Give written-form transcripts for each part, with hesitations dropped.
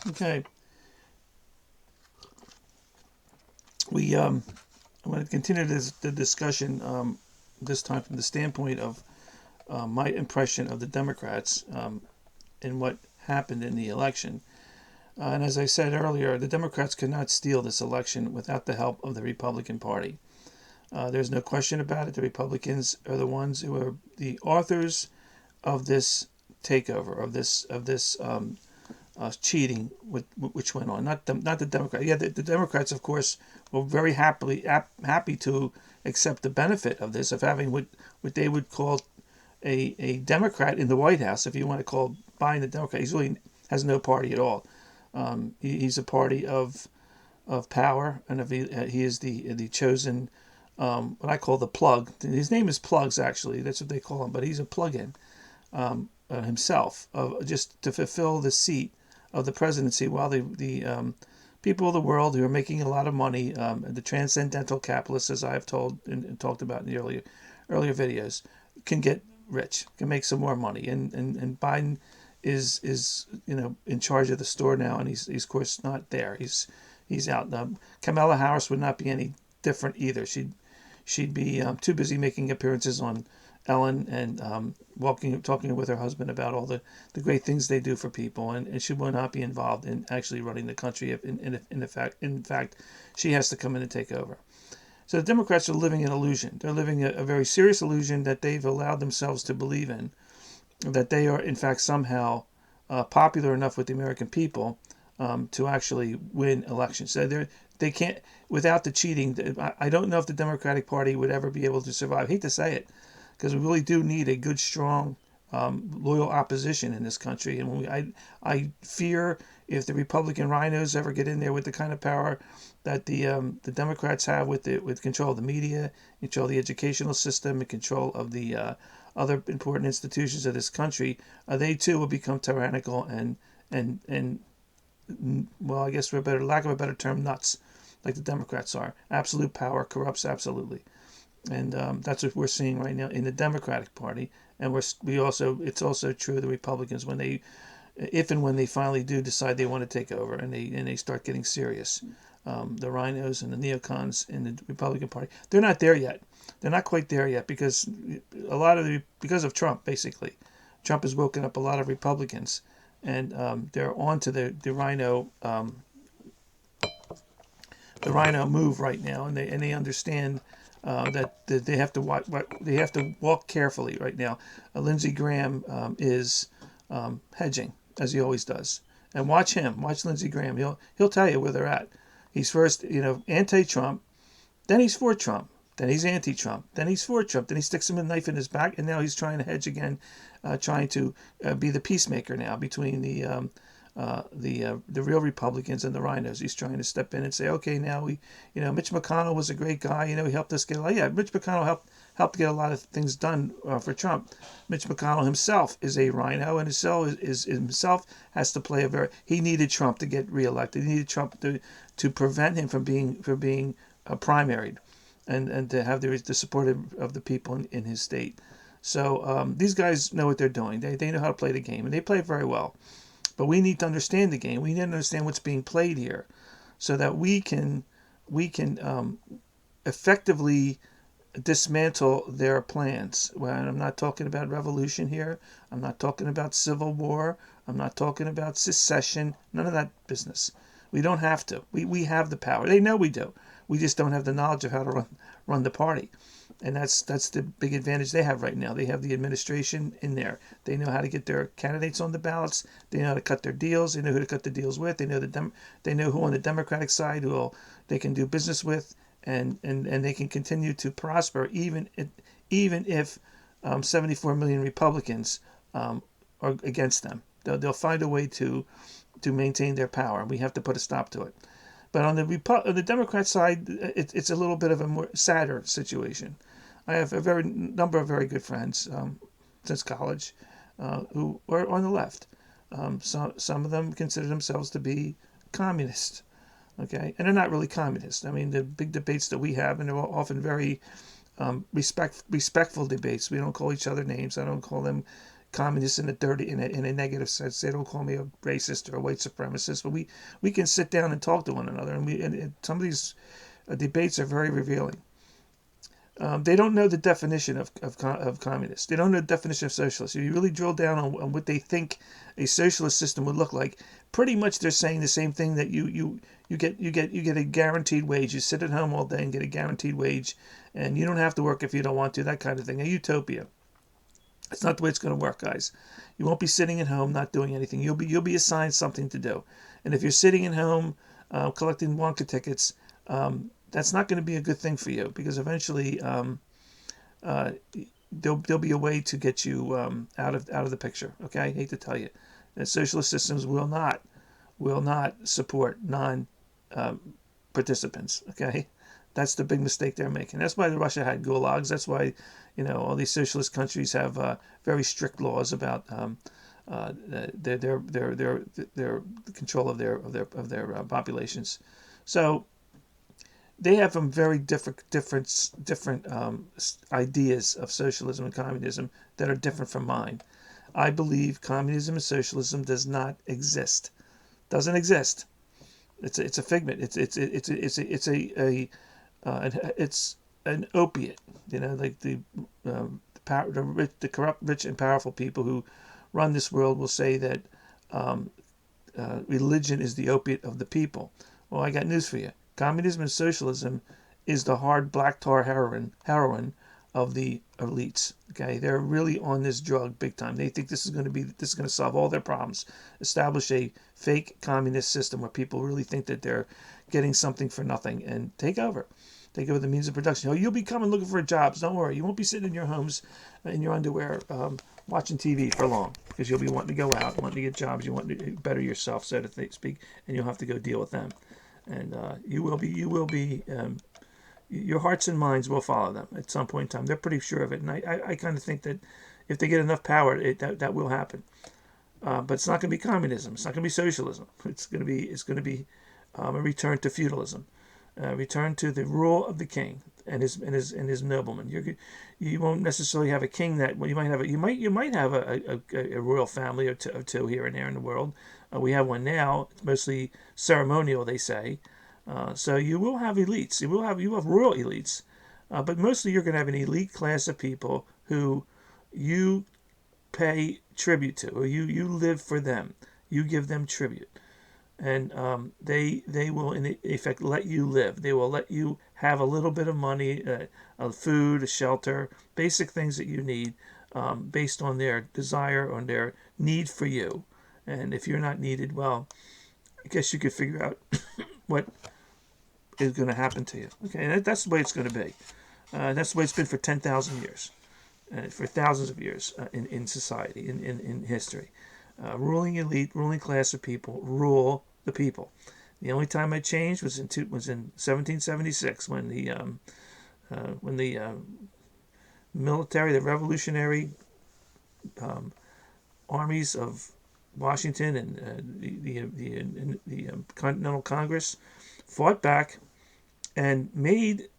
Okay, I'm going to continue the discussion this time from the standpoint of my impression of the Democrats and what happened in the election. And as I said earlier, the Democrats could not steal this election without the help of the Republican Party. There's no question about it. The Republicans are the ones who are the authors of this takeover, of this cheating which went on. Not the Democrats. Yeah, the Democrats, of course, were very happy to accept the benefit of this, of having what they would call a Democrat in the White House, if you want to call Biden a Democrat. He really has no party at all. He's a party of power, and he is the chosen, what I call the plug. His name is Plugs, actually. That's what they call him, but he's a plug-in himself, just to fulfill the seat of the presidency, while the people of the world who are making a lot of money, the transcendental capitalists, as I have told and talked about in the earlier videos, can get rich, can make some more money, and Biden is in charge of the store now, and he's of course not there. He's out. Kamala Harris would not be any different either. She'd be too busy making appearances on Ellen and talking with her husband about all the great things they do for people, and she will not be involved in actually running the country. If in fact, she has to come in and take over. So the Democrats are living an illusion. They're living a very serious illusion that they've allowed themselves to believe in, that they are in fact somehow popular enough with the American people to actually win elections. So they can't, without the cheating. I don't know if the Democratic Party would ever be able to survive. I hate to say it, because we really do need a good, strong, loyal opposition in this country. And I fear if the Republican rhinos ever get in there with the kind of power that the Democrats have with control of the media, control of the educational system, and control of the other important institutions of this country, they too will become tyrannical and well, I guess for lack of a better term, nuts, like the Democrats are. Absolute power corrupts absolutely. And that's what we're seeing right now in the Democratic Party, and it's also true of the Republicans if and when they finally do decide they want to take over, and they start getting serious. The rhinos and the neocons in the Republican Party, they're not there yet. They're not quite there yet because because of Trump, basically. Trump has woken up a lot of Republicans, and they're on to the rhino move right now, and they understand that they have to walk carefully right now. Lindsey Graham is hedging, as he always does, and watch Lindsey Graham. He'll tell you where they're at. He's first anti-Trump, then he's for Trump, then he's anti-Trump, then he's for Trump, then he sticks him a knife in his back, and now he's trying to hedge again, trying to be the peacemaker now between the real Republicans and the rhinos. He's trying to step in and say, okay, now Mitch McConnell was a great guy. He helped us get Mitch McConnell helped get a lot of things done for Trump. Mitch McConnell himself is a rhino, and himself has to play he needed Trump to get reelected. He needed Trump to prevent him from being primaried, and to have the support of the people in his state. So these guys know what they're doing. They know how to play the game, and they play it very well. But we need to understand the game. We need to understand what's being played here, so that we can effectively dismantle their plans. Well, I'm not talking about revolution here. I'm not talking about civil war. I'm not talking about secession. None of that business. We don't have to. We have the power. They know we do. We just don't have the knowledge of how to run the party. And that's the big advantage they have right now. They have the administration in there. They know how to get their candidates on the ballots. They know how to cut their deals. They know who to cut the deals with. They know who on the Democratic side they can do business with, and they can continue to prosper even if 74 million Republicans are against them. They'll find a way to maintain their power, and we have to put a stop to it. But on the Democrat side, it's a little bit of a more sadder situation. I have a number of very good friends since college who are on the left. Some of them consider themselves to be communist, okay, and they're not really communist. I mean, the big debates that we have, and they're often very respectful debates. We don't call each other names. I don't call them, communists in a dirty, in a negative sense. They don't call me a racist or a white supremacist, but we can sit down and talk to one another, and some of these debates are very revealing. They don't know the definition of communist. They don't know the definition of socialist. If you really drill down on what they think a socialist system would look like, pretty much they're saying the same thing, that you get a guaranteed wage. You sit at home all day and get a guaranteed wage, and you don't have to work if you don't want to. That kind of thing. A utopia. It's not the way it's going to work, guys. You won't be sitting at home not doing anything. You'll be assigned something to do, and if you're sitting at home collecting Wonka tickets, that's not going to be a good thing for you, because eventually there'll be a way to get you out of the picture. Okay, I hate to tell you, that socialist systems will not support non participants. Okay, that's the big mistake they're making. That's why Russia had gulags. That's why all these socialist countries have very strict laws about their control of their populations. So they have some very different ideas of socialism and communism that are different from mine. I believe communism and socialism does not exist. Doesn't exist. It's a figment. It's an opiate. Like the corrupt, rich, and powerful people who run this world will say that religion is the opiate of the people. Well, I got news for you. Communism and socialism is the hard black tar heroin of the elites. Okay, they're really on this drug big time. They think this is going to solve all their problems. Establish a fake communist system where people really think that they're getting something for nothing, and take over the means of production. Oh, you'll be coming looking for jobs. Don't worry, you won't be sitting in your homes in your underwear watching TV for long, because you'll be wanting to go out, wanting to get jobs. You want to better yourself, so to speak, and you'll have to go deal with them. And you will be your hearts and minds will follow them at some point in time. They're pretty sure of it, and I kind of think that if they get enough power, that will happen. But it's not going to be communism. It's not going to be socialism. It's going to be a return to feudalism, return to the rule of the king and his noblemen. You won't necessarily have a king that you might have a royal family or two here and there in the world. We have one now. It's mostly ceremonial, they say. So you will have elites. You have royal elites, but mostly you're going to have an elite class of people who you pay tribute to, or you live for them. You give them tribute, and they will in effect let you live. They will let you have a little bit of money, food, a shelter, basic things that you need, based on their desire, on their need for you. And if you're not needed, well, I guess you could figure out what is going to happen to you. Okay, and that's the way it's going to be. That's the way it's been for 10,000 years, for thousands of years in society, in history. Ruling elite, ruling class of people rule the people. The only time it changed was in 1776 when the military, the revolutionary armies of Washington and the Continental Congress fought back and made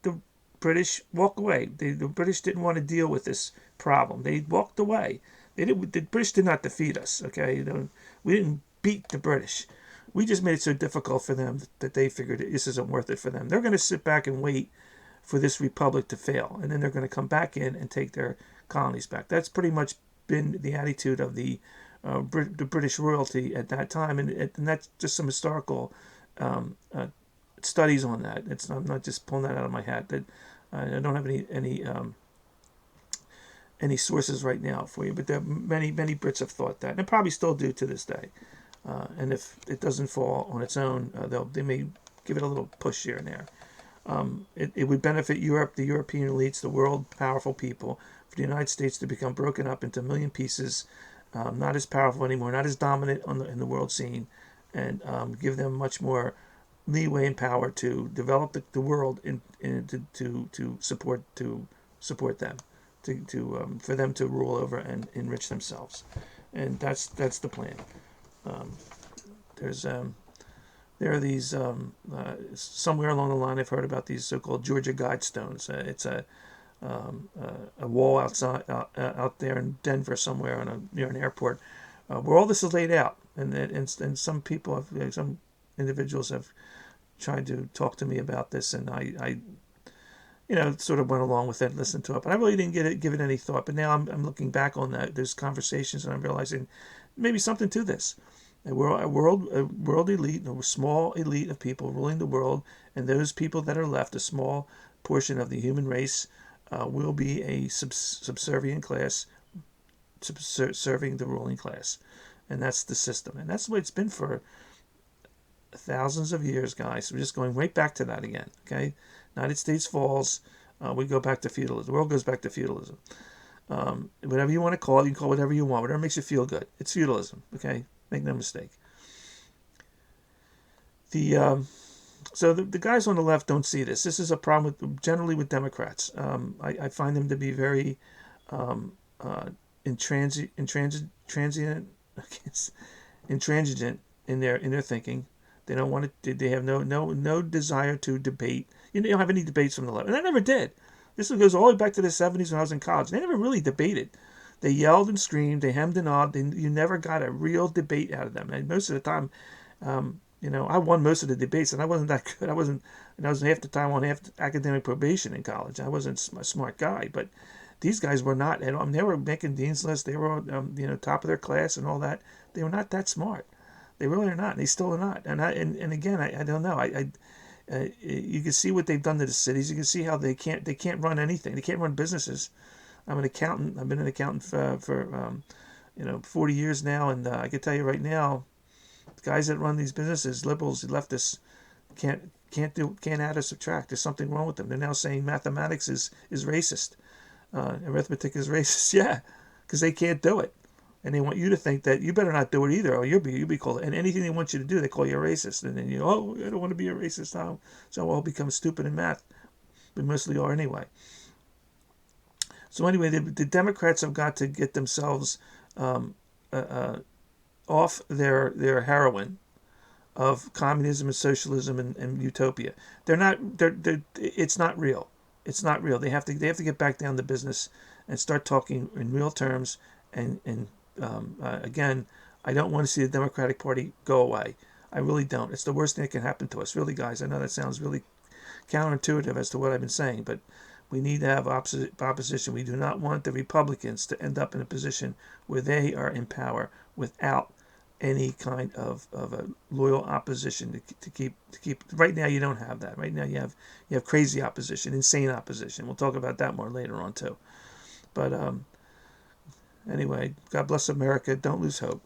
the British walk away. The British didn't want to deal with this problem. They walked away. The British did not defeat us. Okay, we didn't beat the British. We just made it so difficult for them that they figured this isn't worth it for them. They're going to sit back and wait for this republic to fail, and then they're going to come back in and take their colonies back. That's pretty much been the attitude of the British royalty at that time, and that's just some historical studies on that. I'm not just pulling that out of my hat. That I don't have any sources right now for you, but there many Brits have thought that, and probably still do to this day. And if it doesn't fall on its own, they may give it a little push here and there. It would benefit Europe, the European elites, the world powerful people, for the United States to become broken up into a million pieces, not as powerful anymore, not as dominant in the world scene, and give them much more leeway and power to develop the world to support them, for them to rule over and enrich themselves, and that's the plan. There are these somewhere along the line I've heard about these so-called Georgia Guidestones. It's a a wall outside out there in Denver somewhere near an airport, where all this is laid out, and some people have, some individuals have tried to talk to me about this, and I sort of went along with it, listened to it, but I really didn't give it any thought. But now I'm looking back on those conversations, and I'm realizing maybe something to this. A world elite, a small elite of people ruling the world, and those people that are left, a small portion of the human race, will be a subservient class serving the ruling class. And that's the system. And that's the way it's been for thousands of years, guys. We're just going right back to that again. Okay? United States falls. We go back to feudalism. The world goes back to feudalism. Whatever you want to call it, you can call it whatever you want. Whatever makes you feel good. It's feudalism. Okay? Make no mistake. The guys on the left don't see this. This is a problem generally with Democrats. I find them to be very intransigent in their thinking. They don't want to. They have no desire to debate. You don't have any debates from the left, and I never did. This goes all the way back to the 70s when I was in college. They never really debated. They yelled and screamed. They hemmed and hawed. You never got a real debate out of them. And most of the time, I won most of the debates, and I wasn't that good. I was half the time on half academic probation in college. I wasn't a smart guy, but these guys were not. And they were making dean's lists. They were, top of their class and all that. They were not that smart. They really are not. They still are not. And again, I don't know. You can see what they've done to the cities. You can see how they can't run anything. They can't run businesses. I'm an accountant. I've been an accountant for 40 years now, and I can tell you right now, the guys that run these businesses, liberals, leftists, can't add or subtract. There's something wrong with them. They're now saying mathematics is racist, arithmetic is racist. Yeah, because they can't do it, and they want you to think that you better not do it either, or you'll be called. And anything they want you to do, they call you a racist. And then I don't want to be a racist now, so I'll become stupid in math. We mostly are anyway. So anyway, the Democrats have got to get themselves off their heroin of communism and socialism and utopia. It's not real. It's not real. They have to get back down to business and start talking in real terms. And again, I don't want to see the Democratic Party go away. I really don't. It's the worst thing that can happen to us, really, guys. I know that sounds really counterintuitive as to what I've been saying, but we need to have opposition. We do not want the Republicans to end up in a position where they are in power without any kind of a loyal opposition to keep. Right now, you don't have that. Right now, you have crazy opposition, insane opposition. We'll talk about that more later on too. But anyway, God bless America. Don't lose hope.